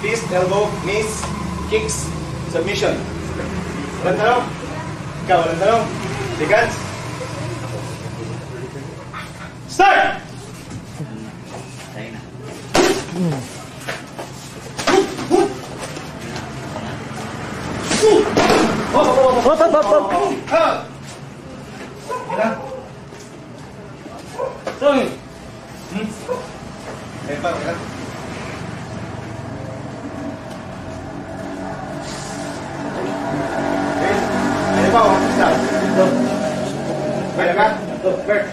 Fist, elbow, knees, kicks, submission. Walang tanong? Ikaw, walang tanong? Seconds? Start! Hop. Sorry. Lepas, kan? Ada bawah, start. Baik, kan? Baik.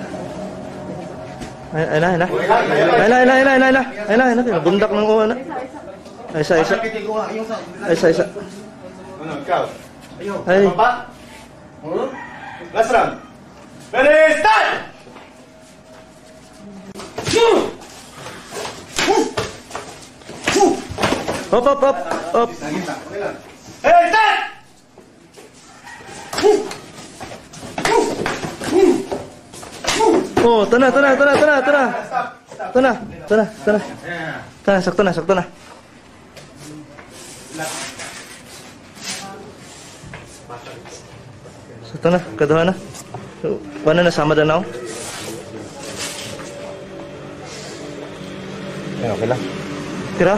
Ay na. Bundak ng uwan na. Isa. Ano, ikaw? Ay. Baba. Last round. Ready, start! Hop. Hey, start! Oh, tana. Stop. Tana, sakto na. Sakto na, kaduha na. Paano nasama na ako? Ay, okay lang. Tira?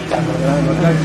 Wag lang.